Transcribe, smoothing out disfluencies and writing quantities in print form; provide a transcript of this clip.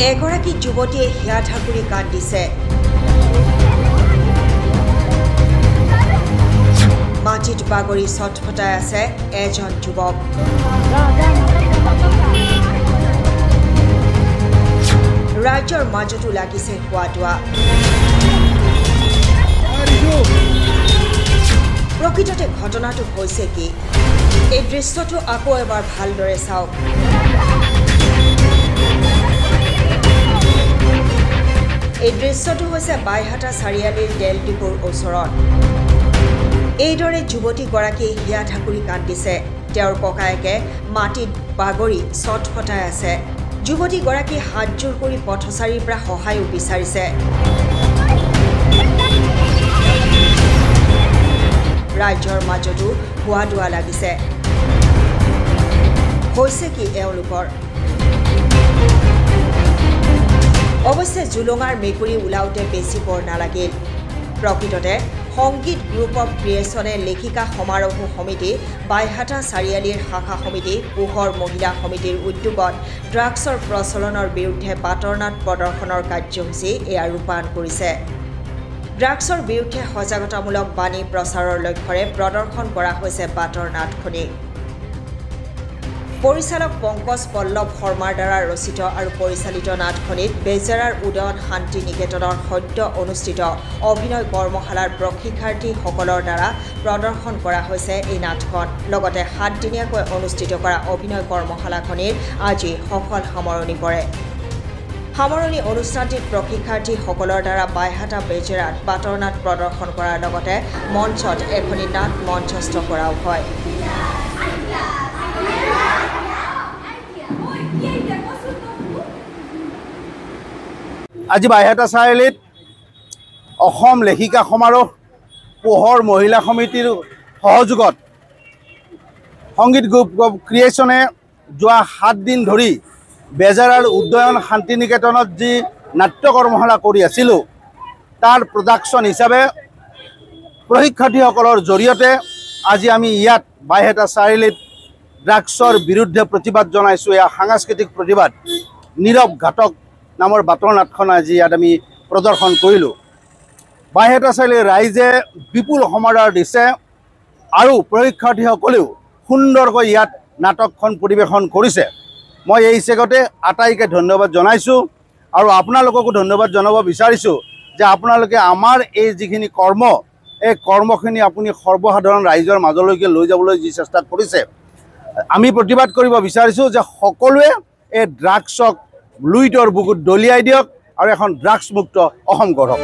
এগৰাকী যুৱতীয়ে হিয়া ঠাকুৰি কান্দিছে। মাটিত বাগৰি ছটফটাই আছে এজন যুৱক। ৰাজ্যৰ মাজতো লাগিছে খোৱা-তোৱা। প্ৰকৃততে ঘটনাটো হৈছে কি? এই দৃশ্যটো আকৌ এবাৰ ভালদৰে চাওক। এই দৃশ্যটো হৈছে বাইহাটা চাৰিআলিৰ তেলডিপুৰ ওচৰত। এইদৰে যুৱতীগৰাকীয়ে হিয়া ঠাকুৰি কান্দিছে। তেওঁৰ ককায়েকে মাটিত বাগৰি ছটফটাই আছে। যুৱতীগৰাকীয়ে হাতজোৰ কৰি পথচাৰীৰ পৰা সহায়ো বিচাৰিছে। ৰাজ্যৰ মাজতো খোৱা-দোৱা লাগিছে। হৈছে কি এওঁলোকৰ? অৱশ্যে জুলুঙাৰ মেকুৰী ওলাওঁতে বেছি পৰ নালাগিল। প্ৰকৃততে সংগীত গ্ৰুপ অৱ ক্ৰিয়েশ্যনে লেখিকা সমাৰোহ সমিতি, বাইহাটা চাৰিআলিৰ শাখা সমিতি, পোহৰ মহিলা সমিতিৰ উদ্যোগত ড্ৰাগছৰ প্ৰচলনৰ বিৰুদ্ধে বাটৰ নাট প্ৰদৰ্শনৰ কাৰ্যসূচী এয়া ৰূপায়ণ কৰিছে। ড্ৰাগছৰ বিৰুদ্ধে সজাগতামূলক বাণী প্ৰচাৰৰ লক্ষ্যৰে প্ৰদৰ্শন কৰা হৈছে বাটৰ নাটখনি। পৰিচালক পংকজ পল্লৱ শৰ্মাৰ দ্বাৰা ৰচিত আৰু পৰিচালিত নাটখনিত বেজেৰাৰ উদয়ন শান্তি নিকেতনৰ সদ্য অনুষ্ঠিত অভিনয় কৰ্মশালাৰ প্ৰশিক্ষাৰ্থীসকলৰ দ্বাৰা প্ৰদৰ্শন কৰা হৈছে এই নাটখন। লগতে 7 দিনীয়াকৈ অনুষ্ঠিত কৰা অভিনয় কৰ্মশালাখনিৰ আজি সফল সামৰণি পৰে। সামৰণি অনুষ্ঠানটিত প্ৰশিক্ষাৰ্থীসকলৰ দ্বাৰা বাইহাটা বেজেৰাত বাটৰ নাট প্ৰদৰ্শন কৰাৰ লগতে মঞ্চত এখনি নাট মঞ্চস্থ কৰাও হয়। আজি বাইহাটা চাৰিআলিত অসম লেখিকা সমাৰোহ পোহৰ মহিলা সমিতিৰ সহযোগত সংগীত গ্ৰুপ অৱ ক্ৰিয়েশ্যনে যোৱা 7 দিন ধৰি বেজেৰাৰ উদয়ন শান্তি নিকেতনত যি নাট্য কৰ্মশালা কৰি আছিলোঁ তাৰ প্ৰডাকশ্যন হিচাপে প্ৰশিক্ষাৰ্থীসকলৰ জৰিয়তে আজি আমি ইয়াত বাইহাটা চাৰিআলিত ড্ৰাগছৰ বিৰুদ্ধে প্ৰতিবাদ জনাইছোঁ। এয়া সাংস্কৃতিক প্ৰতিবাদ। নীৰৱ ঘাতক নামৰ বাটৰ নাটখন আজি ইয়াত আমি প্ৰদৰ্শন কৰিলোঁ। বাইহাটা চাৰিআলিৰ ৰাইজে বিপুল সমাদৰ দিছে আৰু প্ৰশিক্ষাৰ্থীসকলেও সুন্দৰকৈ ইয়াত নাটকখন পৰিৱেশন কৰিছে। মই এই চেগতে আটাইকে ধন্যবাদ জনাইছোঁ আৰু আপোনালোককো ধন্যবাদ জনাব বিচাৰিছোঁ যে আপোনালোকে আমাৰ এই যিখিনি কৰ্ম, এই কৰ্মখিনি আপুনি সৰ্বসাধাৰণ ৰাইজৰ মাজলৈকে লৈ যাবলৈ যি চেষ্টা কৰিছে। আমি প্ৰতিবাদ কৰিব বিচাৰিছোঁ যে সকলোৱে এই ড্ৰাগছক লুইতৰ বুকুত দলিয়াই দিয়ক আৰু এখন ড্ৰাগছমুক্ত অসম গঢ়ক।